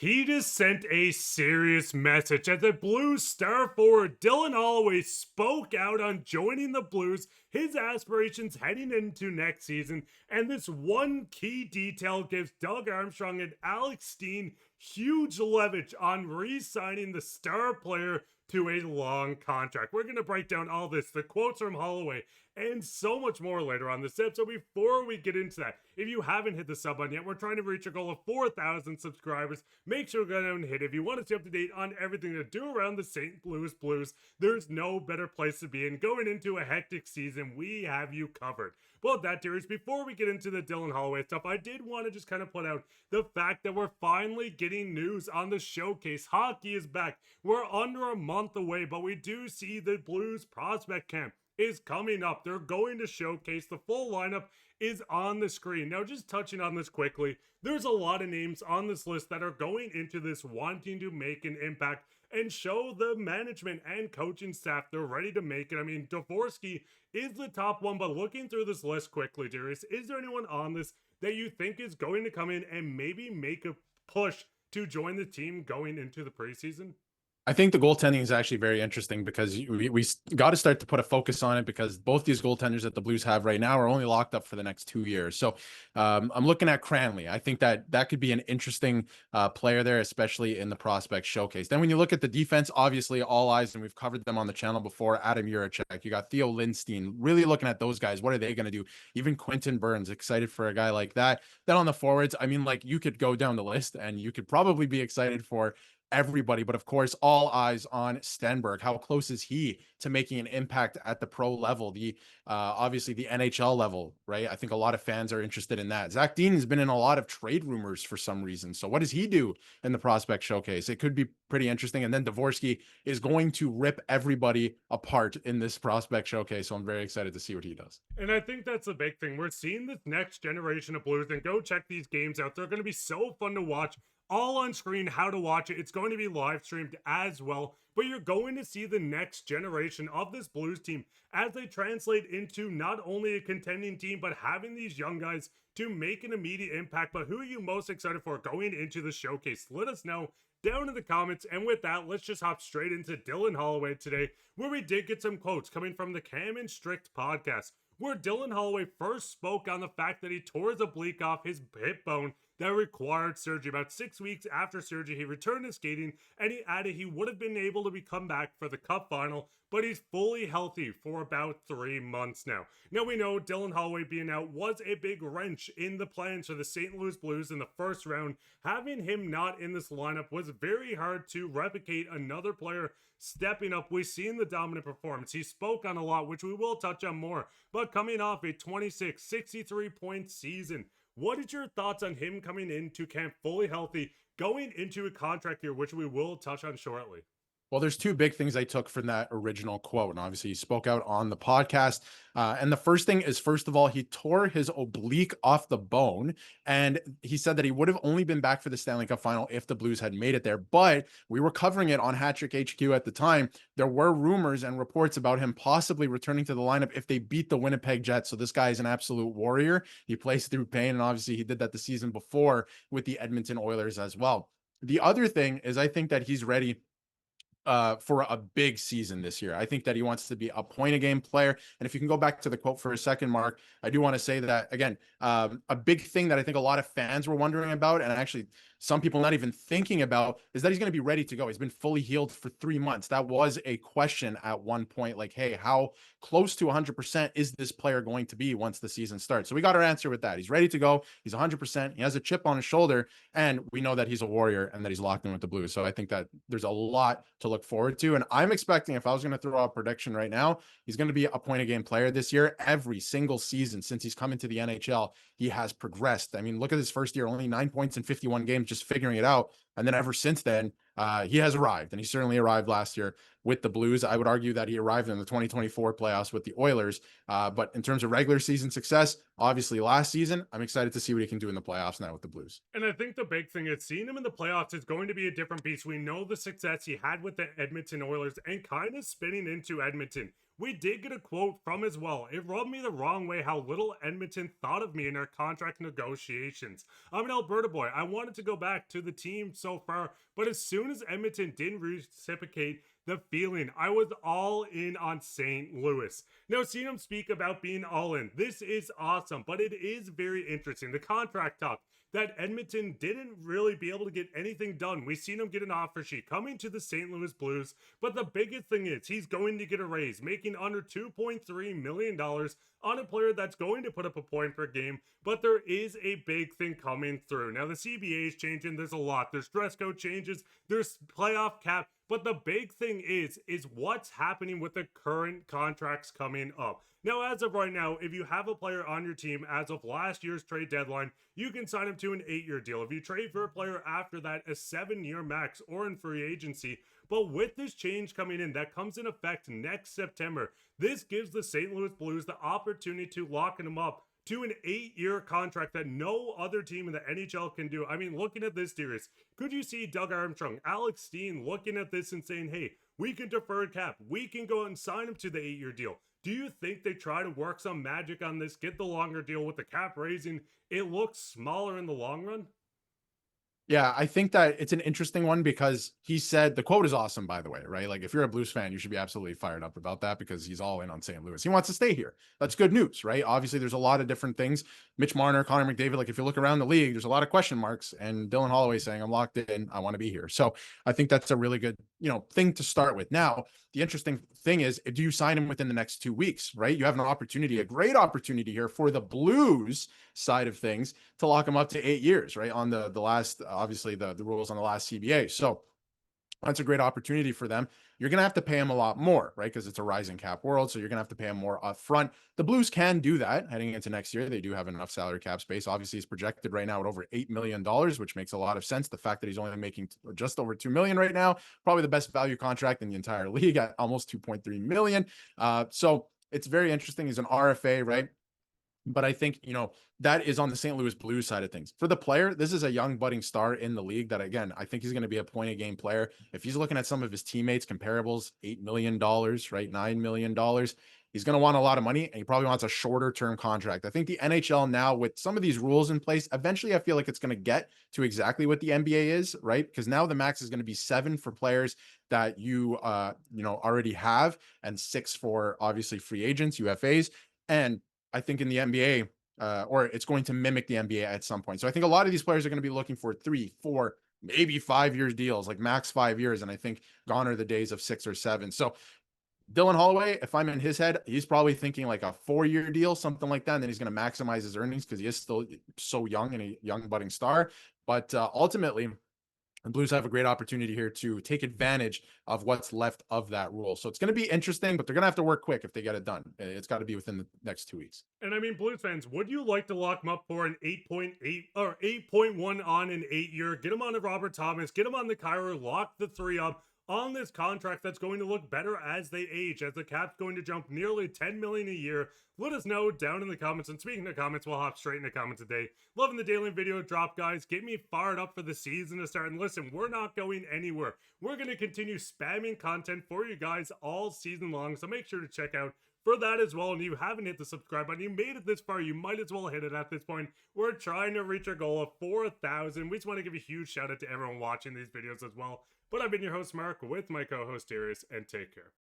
He just sent a serious message as the Blues star forward Dylan Holloway spoke out on joining the Blues, his aspirations heading into next season, and this one key detail gives Doug Armstrong and Alex Steen huge leverage on re-signing the star player to a long contract. We're going to break down all this, the quotes from Holloway, and so much more later on this episode. Before we get into that, if you haven't hit the sub button yet, we're trying to reach a goal of 4,000 subscribers. Make sure to go down and hit. If you want to stay up to date on everything to do around the St. Louis Blues, there's no better place to be. And going into a hectic season, we have you covered. Well, that, Darius, before we get into the Dylan Holloway stuff, I did want to just kind of put out the fact that we're finally getting news on the showcase. Hockey is back. We're under a month away, but we do see the Blues prospect camp is coming up. They're going to showcase. The full lineup is on the screen. Now, just touching on this quickly, there's a lot of names on this list that are going into this wanting to make an impact and show the management and coaching staff they're ready to make it. I mean, Dvorsky is the top one, but looking through this list quickly, Darius, is there anyone on this that you think is going to come in and maybe make a push to join the team going into the preseason? I think the goaltending is actually very interesting because we got to start to put a focus on it because both these goaltenders that the Blues have right now are only locked up for the next 2 years. So I'm looking at Cranley. I think that could be an interesting player there, especially in the prospect showcase. Then when you look at the defense, obviously all eyes, and we've covered them on the channel before, Adam Juracek. You got Theo Lindstein. Really looking at those guys. What are they going to do? Even Quentin Burns, excited for a guy like that. Then on the forwards, I mean, like you could go down the list and you could probably be excited for everybody, but of course, all eyes on Stenberg. How close is he to making an impact at the pro level, the obviously the NHL level, right? I think a lot of fans are interested in that. Zach Dean has been in a lot of trade rumors for some reason. So what does he do in the prospect showcase? It could be pretty interesting. And then Dvorsky is going to rip everybody apart in this prospect showcase. So I'm very excited to see what he does. And I think that's a big thing. We're seeing this next generation of Blues, and go check these games out. They're going to be so fun to watch. All on screen, how to watch it. It's going to be live streamed as well, but you're going to see the next generation of this Blues team as they translate into not only a contending team, but having these young guys to make an immediate impact. But who are you most excited for going into the showcase? Let us know down in the comments. And with that, let's just hop straight into Dylan Holloway today, where we did get some quotes coming from the Cam and Strict podcast, where Dylan Holloway first spoke on the fact that he tore his oblique off his hip bone that required surgery. About 6 weeks after surgery, he returned to skating, and he added he would have been able to come back for the Cup final, but he's fully healthy for about 3 months now. Now, we know Dylan Holloway being out was a big wrench in the plans for the St. Louis Blues in the first round. Having him not in this lineup was very hard to replicate another player stepping up. We've seen the dominant performance. He spoke on a lot, which we will touch on more, but coming off a 26, 63-point season, what is your thoughts on him coming into camp fully healthy, going into a contract year, which we will touch on shortly? Well, there's two big things I took from that original quote. And obviously he spoke out on the podcast. And the first thing is, first of all, he tore his oblique off the bone. And he said that he would have only been back for the Stanley Cup final if the Blues had made it there. But we were covering it on Hat Trick HQ at the time. There were rumors and reports about him possibly returning to the lineup if they beat the Winnipeg Jets. So this guy is an absolute warrior. He plays through pain. And obviously he did that the season before with the Edmonton Oilers as well. The other thing is I think that he's ready for a big season this year. I think that he wants to be a point a game player. And if you can go back to the quote for a second, Mark, I do want to say that again, a big thing that I think a lot of fans were wondering about, and actually some people not even thinking about, is that he's going to be ready to go. He's been fully healed for 3 months. That was a question at one point, like, hey, how close to 100% is this player going to be once the season starts? So we got our answer with that. He's ready to go. He's 100%. He has a chip on his shoulder, and we know that he's a warrior and that he's locked in with the Blues. So I think that there's a lot to look forward to. And I'm expecting, if I was going to throw out a prediction right now, he's going to be a point a game player this year. Every single season since he's come into the NHL, he has progressed. I mean, look at his first year, only 9 points in 51 games, just figuring it out. And then ever since then, he has arrived, and he certainly arrived last year with the Blues. I would argue that he arrived in the 2024 playoffs with the Oilers. But in terms of regular season success, obviously last season, I'm excited to see what he can do in the playoffs now with the Blues. And I think the big thing is seeing him in the playoffs is going to be a different beast. We know the success he had with the Edmonton Oilers and kind of spinning into Edmonton. we did get a quote from as well. It rubbed me the wrong way how little Edmonton thought of me in our contract negotiations. I'm an Alberta boy. I wanted to go back to the team so far, but as soon as Edmonton didn't reciprocate the feeling, I was all in on St. Louis. Now, seeing him speak about being all in, this is awesome, but it is very interesting. The contract talk that Edmonton didn't really be able to get anything done. We've seen him get an offer sheet coming to the St. Louis Blues, but the biggest thing is he's going to get a raise, making under $2.3 million on a player that's going to put up a point per game, but there is a big thing coming through. Now, the CBA is changing. There's a lot. There's dress code changes. There's playoff cap. But the big thing is what's happening with the current contracts coming up. Now, as of right now, if you have a player on your team as of last year's trade deadline, you can sign him to an 8-year deal. If you trade for a player after that, a 7-year max or in free agency. But with this change coming in that comes in effect next September, this gives the St. Louis Blues the opportunity to lock him up to an 8-year contract that no other team in the NHL can do. I mean, looking at this, Darius, could you see Doug Armstrong, Alex Steen looking at this and saying, hey, we can defer cap. We can go out and sign him to the 8-year deal. Do you think they try to work some magic on this, get the longer deal with the cap raising? It looks smaller in the long run. Yeah, I think that it's an interesting one because he said the quote is awesome, by the way, right? Like if you're a Blues fan, you should be absolutely fired up about that because he's all in on St. Louis. He wants to stay here. That's good news, right? Obviously, there's a lot of different things. Mitch Marner, Connor McDavid, like if you look around the league, there's a lot of question marks. And Dylan Holloway saying, I'm locked in, I want to be here. So I think that's a really good, thing to start with. Now, the interesting thing is, do you sign him within the next 2 weeks, right? You have an opportunity, a great opportunity here for the Blues side of things to lock him up to 8 years, right? On the last, obviously the rules on the last CBA. So that's a great opportunity for them. You're going to have to pay him a lot more, right? Because it's a rising cap world. So you're going to have to pay him more upfront. The Blues can do that heading into next year. They do have enough salary cap space. Obviously, he's projected right now at over $8 million, which makes a lot of sense. The fact that he's only making just over $2 million right now, probably the best value contract in the entire league at almost $2.3 million. So it's very interesting. He's an RFA, right? But I think, that is on the St. Louis Blues side of things. For the player, this is a young budding star in the league that, again, I think he's going to be a point a game player. If he's looking at some of his teammates, comparables, $8 million, right? $9 million. He's going to want a lot of money and he probably wants a shorter term contract. I think the NHL now with some of these rules in place, eventually I feel like it's going to get to exactly what the NBA is, right? Because now the max is going to be 7 for players that you already have and 6 for obviously free agents, UFAs. And I think in the NBA, or it's going to mimic the NBA at some point. So I think a lot of these players are going to be looking for 3, 4, maybe 5-year deals, like max 5 years. And I think gone are the days of 6 or 7. So Dylan Holloway, if I'm in his head, he's probably thinking like a 4-year deal, something like that. And then he's going to maximize his earnings because he is still so young and a young budding star. But ultimately, the Blues have a great opportunity here to take advantage of what's left of that rule. So it's going to be interesting, but they're going to have to work quick if they get it done. It's got to be within the next 2 weeks. And I mean, Blues fans, would you like to lock him up for an 8.8 or 8.1 on an 8-year? Get him on the Robert Thomas, get him on the Kyra, lock the 3 up on this contract that's going to look better as they age, as the cap's going to jump nearly $10 million a year. Let us know down in the comments. And speaking of comments, we'll hop straight into comments today. Loving the daily video drop, guys. Get me fired up for the season to start. And listen, we're not going anywhere. We're going to continue spamming content for you guys all season long. So make sure to check out for that as well. And if you haven't hit the subscribe button, you made it this far, you might as well hit it at this point. We're trying to reach our goal of 4,000. We just want to give a huge shout out to everyone watching these videos as well. But I've been your host, Mark, with my co-host, Darius, and take care.